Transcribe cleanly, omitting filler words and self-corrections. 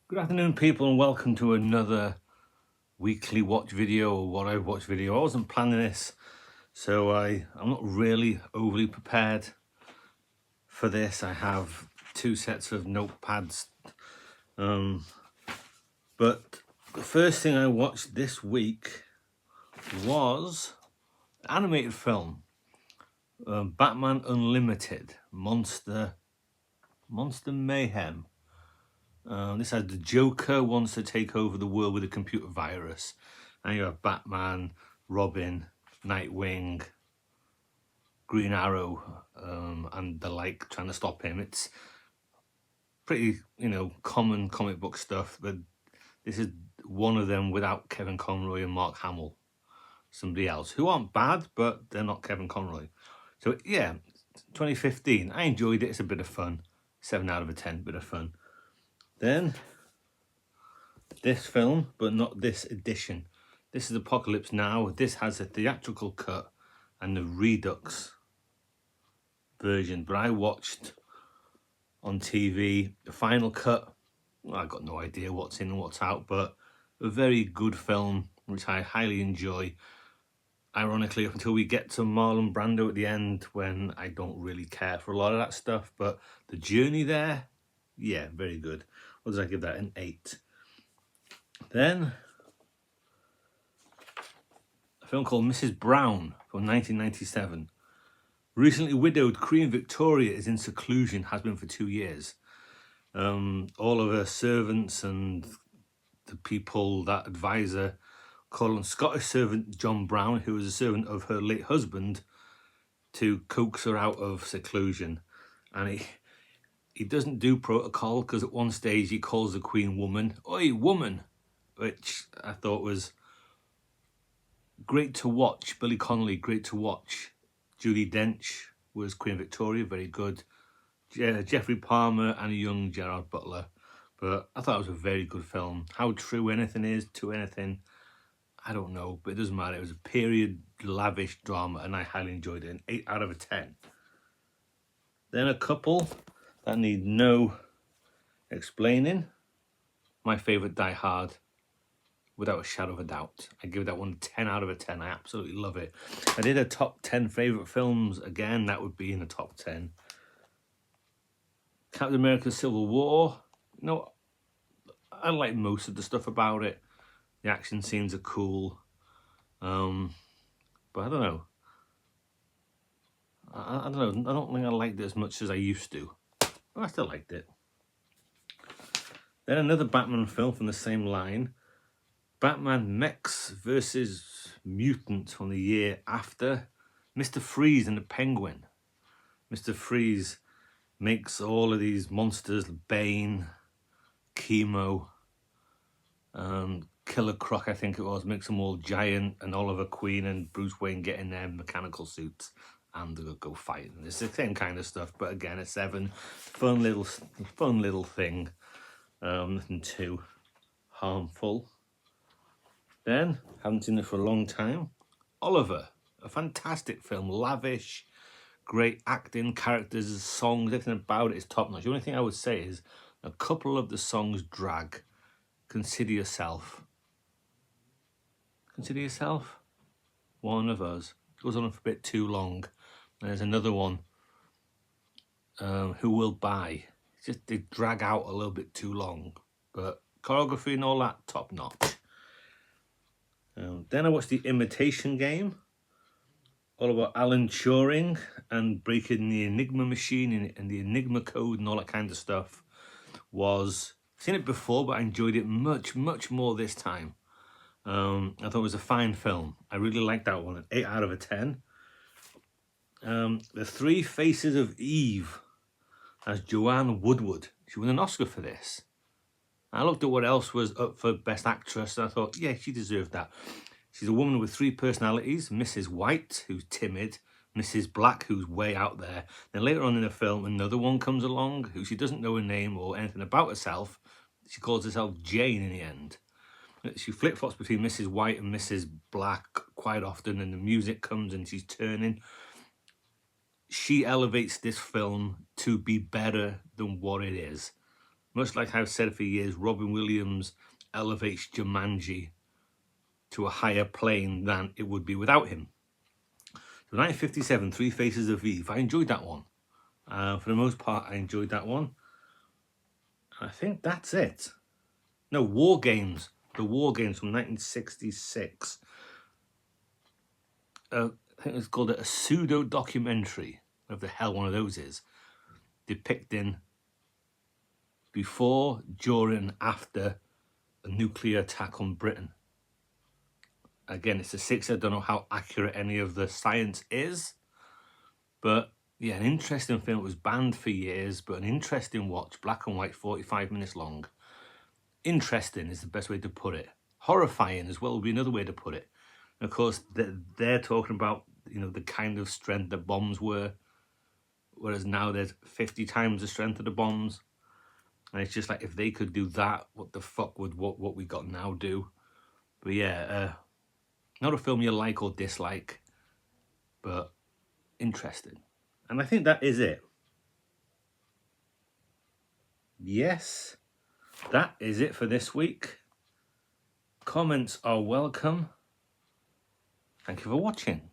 Good afternoon, people, and welcome to another weekly watch video, or what I watch video. I wasn't planning this, so I'm not really overly prepared for this. I have two sets of notepads, but the first thing I watched this week was an animated film, Batman Unlimited, Monster Mayhem. This has the Joker wants to take over the world with a computer virus, and you have Batman, Robin, Nightwing, Green Arrow, and the like trying to stop him. It's pretty, common comic book stuff, but this is one of them without Kevin Conroy and Mark Hamill, somebody else, who aren't bad, but they're not Kevin Conroy. So yeah, 2015, I enjoyed it. It's a bit of fun. 7 out of 10, bit of fun. Then this film, but not this edition. This is Apocalypse Now. This has a theatrical cut and the Redux version, but I watched on TV the final cut. I got no idea what's in and what's out, but a very good film, which I highly enjoy. Ironically, up until we get to Marlon Brando at the end, when I don't really care for a lot of that stuff, but the journey there, yeah, very good. What did I give that? An 8. Then a film called Mrs. Brown from 1997. Recently widowed Queen Victoria is in seclusion, has been for 2 years. All of her servants and the people that advise her call on Scottish servant John Brown, who was a servant of her late husband, to coax her out of seclusion. And he doesn't do protocol, because at one stage he calls the Queen woman, "Oi, woman," which I thought was great to watch. Billy Connolly, great to watch. Judi Dench was Queen Victoria, very good. Jeffrey Palmer and a young Gerard Butler. But I thought it was a very good film. How true anything is to anything, I don't know, but it doesn't matter. It was a period lavish drama, and I highly enjoyed it. An 8 out of 10. Then a couple that need no explaining. My favourite, Die Hard, without a shadow of a doubt. I give that one 10 out of 10. I absolutely love it. I did a top 10 favourite films. Again, that would be in the top 10. Captain America Civil War. I like most of the stuff about it. The action scenes are cool. But I don't know. I don't know. I don't think I liked it as much as I used to. But I still liked it. Then another Batman film from the same line. Batman Mechs versus Mutants from the year after. Mr. Freeze and the Penguin. Mr. Freeze makes all of these monsters, Bane, Chemo, Killer Croc, I think it was, makes them all giant, and Oliver Queen and Bruce Wayne get in their mechanical suits and they go fight. And it's the same kind of stuff, but again, a 7. Fun little thing. Nothing too harmful. Then, haven't seen it for a long time, Oliver, a fantastic film, lavish, great acting, characters, songs, everything about it is top notch. The only thing I would say is a couple of the songs drag. Consider Yourself. Consider Yourself? One of Us. Goes on for a bit too long. And there's another one, Who Will Buy. It's just they drag out a little bit too long. But choreography and all that, top notch. Then I watched The Imitation Game. All about Alan Turing and breaking the Enigma machine and the Enigma code and all that kind of stuff. I've seen it before, but I enjoyed it much, much more this time. I thought it was a fine film. I really liked that one. An 8 out of 10. The Three Faces of Eve as Joanne Woodward. She won an Oscar for this. I looked at what else was up for Best Actress, and I thought, yeah, she deserved that. She's a woman with 3 personalities. Mrs. White, who's timid. Mrs. Black, who's way out there. Then later on in the film, another one comes along who she doesn't know her name or anything about herself. She calls herself Jane in the end. She flip-flops between Mrs. White and Mrs. Black quite often, and the music comes and she's turning. She elevates this film to be better than what it is. Much like I've said for years, Robin Williams elevates Jumanji to a higher plane than it would be without him. So 1957, Three Faces of Eve. I enjoyed that one. For the most part, I enjoyed that one. I think that's it. No, War Games. The War Games from 1966. I think it's called a pseudo-documentary, whatever the hell one of those is, depicting before, during, after a nuclear attack on Britain. Again, it's a 60s. I don't know how accurate any of the science is, but yeah, an interesting film. It was banned for years, but an interesting watch. Black and white, 45 minutes long. Interesting is the best way to put it. Horrifying as well would be another way to put it. And of course, they're talking about, you know, the kind of strength the bombs were, whereas now there's 50 times the strength of the bombs. And it's just like, if they could do that, what the fuck would what we got now do? But yeah, not a film you like or dislike, but interesting. And I think that is it. Yes, that is it for this week. Comments are welcome. Thank you for watching.